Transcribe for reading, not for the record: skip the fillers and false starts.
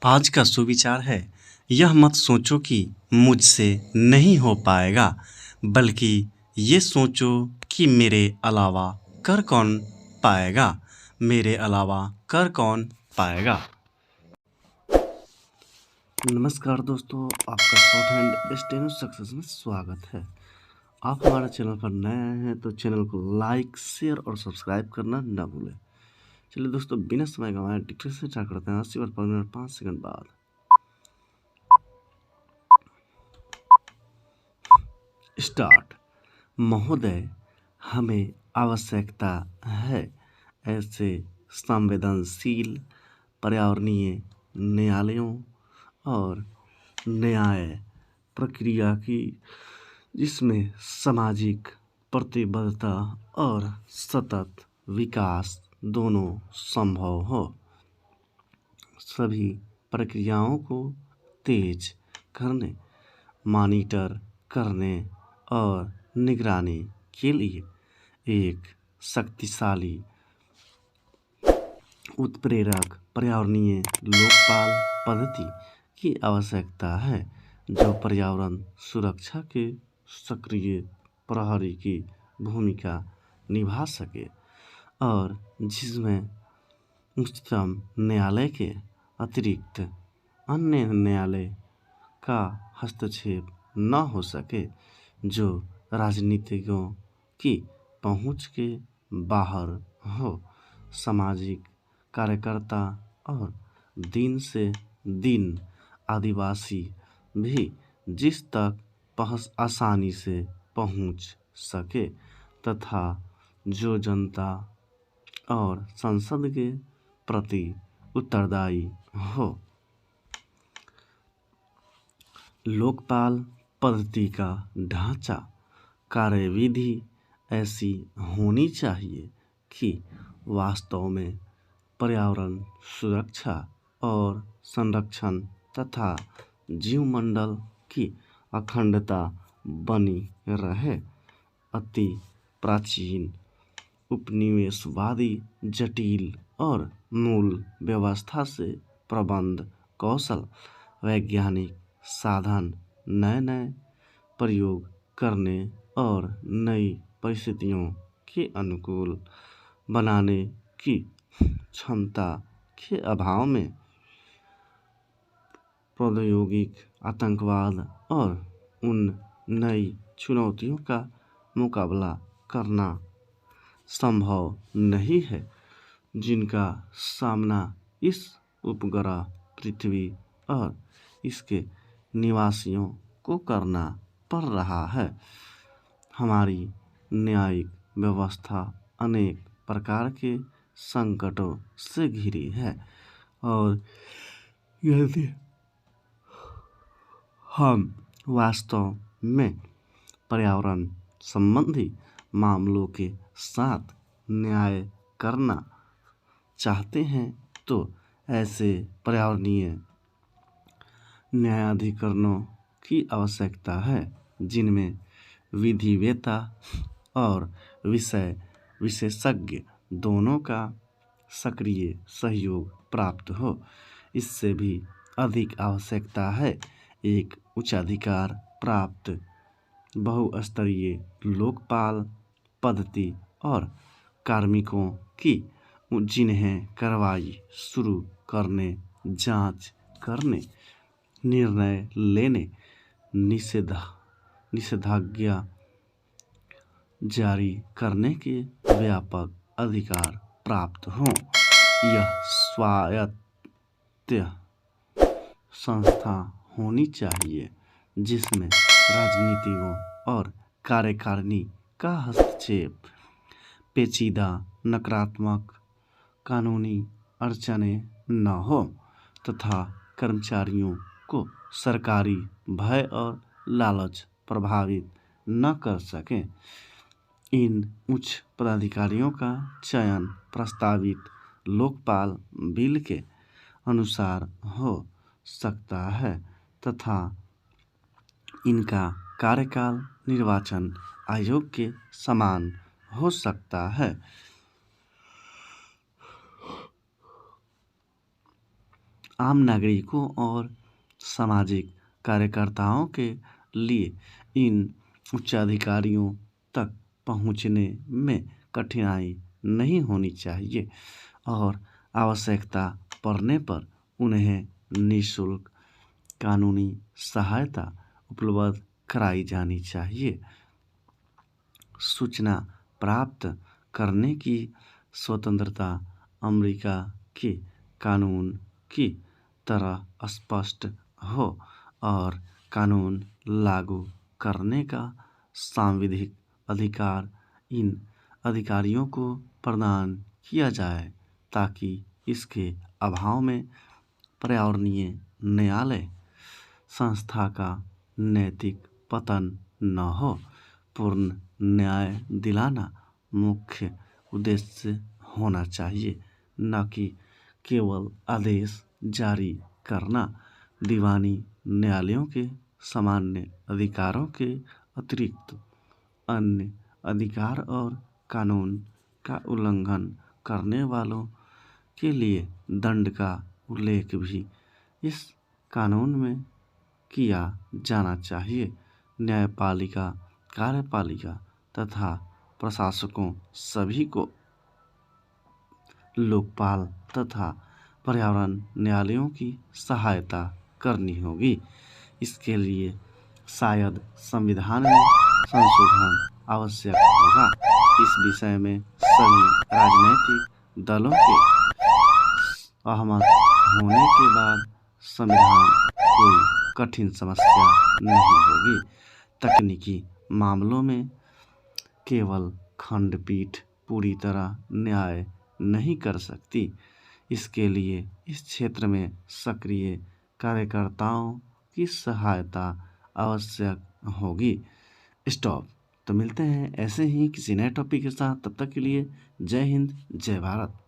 आज का सुविचार है, यह मत सोचो कि मुझसे नहीं हो पाएगा, बल्कि ये सोचो कि मेरे अलावा कर कौन पाएगा। मेरे अलावा कर कौन पाएगा। नमस्कार दोस्तों, आपका शॉर्ट हैंड स्टेनो सक्सेस में स्वागत है। आप हमारे चैनल पर नए आए हैं तो चैनल को लाइक, शेयर और सब्सक्राइब करना न भूलें। चलिए दोस्तों, बिना समय गंवाए डिटेल से स्टार्ट करते हैं। 80 बार पर मिनट 5 सेकंड बाद। स्टार्ट। महोदय, हमें आवश्यकता है ऐसे संवेदनशील पर्यावरणीय न्यायालयों और न्याय प्रक्रिया की जिसमें सामाजिक प्रतिबद्धता और सतत विकास दोनों संभव हो। सभी प्रक्रियाओं को तेज करने, मॉनिटर करने और निगरानी के लिए एक शक्तिशाली उत्प्रेरक पर्यावरणीय लोकपाल पद्धति की आवश्यकता है, जो पर्यावरण सुरक्षा के सक्रिय प्रहरी की भूमिका निभा सके और जिसमें उच्चतम न्यायालय के अतिरिक्त अन्य न्यायालय का हस्तक्षेप न हो सके, जो राजनीतिज्ञों की पहुंच के बाहर हो। सामाजिक कार्यकर्ता और दिन से दिन आदिवासी भी जिस तक आसानी से पहुंच सके तथा जो जनता और संसद के प्रति उत्तरदायी हो। लोकपाल पद्धति का ढांचा, कार्यविधि ऐसी होनी चाहिए कि वास्तव में पर्यावरण सुरक्षा और संरक्षण तथा जीवमंडल की अखंडता बनी रहे। अति प्राचीन उपनिवेशवादी जटिल और मूल व्यवस्था से प्रबंध कौशल, वैज्ञानिक साधन, नए प्रयोग करने और नई परिस्थितियों के अनुकूल बनाने की क्षमता के अभाव में प्रौद्योगिक आतंकवाद और उन नई चुनौतियों का मुकाबला करना संभव नहीं है जिनका सामना इस उपग्रह पृथ्वी और इसके निवासियों को करना पड़ रहा है। हमारी न्यायिक व्यवस्था अनेक प्रकार के संकटों से घिरी है और यदि हम वास्तव में पर्यावरण संबंधी मामलों के साथ न्याय करना चाहते हैं तो ऐसे पर्यावरणीय न्यायाधिकरणों की आवश्यकता है जिनमें विधिवेत्ता और विशेषज्ञ दोनों का सक्रिय सहयोग प्राप्त हो। इससे भी अधिक आवश्यकता है एक उच्चाधिकार प्राप्त बहुस्तरीय लोकपाल पद्धति और कार्मिकों की जिन्हें कार्रवाई शुरू करने, जांच करने, निर्णय लेने, निषेधाज्ञा जारी करने के व्यापक अधिकार प्राप्त हों। यह स्वायत्त संस्था होनी चाहिए जिसमें राजनीतिज्ञों और कार्यकारिणी का हस्तक्षेप, पेचीदा नकारात्मक कानूनी अड़चनें न हो तथा कर्मचारियों को सरकारी भय और लालच प्रभावित न कर सके। इन उच्च पदाधिकारियों का चयन प्रस्तावित लोकपाल बिल के अनुसार हो सकता है तथा इनका कार्यकाल निर्वाचन आयोग के समान हो सकता है। आम नागरिकों और सामाजिक कार्यकर्ताओं के लिए इन उच्चाधिकारियों तक पहुंचने में कठिनाई नहीं होनी चाहिए और आवश्यकता पड़ने पर उन्हें निःशुल्क कानूनी सहायता उपलब्ध कराई जानी चाहिए। सूचना प्राप्त करने की स्वतंत्रता अमेरिका के कानून की तरह स्पष्ट हो और कानून लागू करने का सांविधिक अधिकार इन अधिकारियों को प्रदान किया जाए ताकि इसके अभाव में पर्यावरणीय न्यायालय संस्था का नैतिक पतन न हो। पूर्ण न्याय दिलाना मुख्य उद्देश्य होना चाहिए, न कि केवल आदेश जारी करना। दीवानी न्यायालयों के सामान्य अधिकारों के अतिरिक्त अन्य अधिकार और कानून का उल्लंघन करने वालों के लिए दंड का उल्लेख भी इस कानून में किया जाना चाहिए। न्यायपालिका, कार्यपालिका तथा प्रशासकों सभी को लोकपाल तथा पर्यावरण न्यायालयों की सहायता करनी होगी। इसके लिए शायद संविधान में संशोधन आवश्यक होगा। इस विषय में सभी राजनीतिक दलों के सहमत होने के बाद संविधान कोई कठिन समस्या नहीं होगी। तकनीकी मामलों में केवल खंडपीठ पूरी तरह न्याय नहीं कर सकती। इसके लिए इस क्षेत्र में सक्रिय कार्यकर्ताओं की सहायता आवश्यक होगी। स्टॉप। तो मिलते हैं ऐसे ही किसी नए टॉपिक के साथ। तब तक के लिए जय हिंद, जय भारत।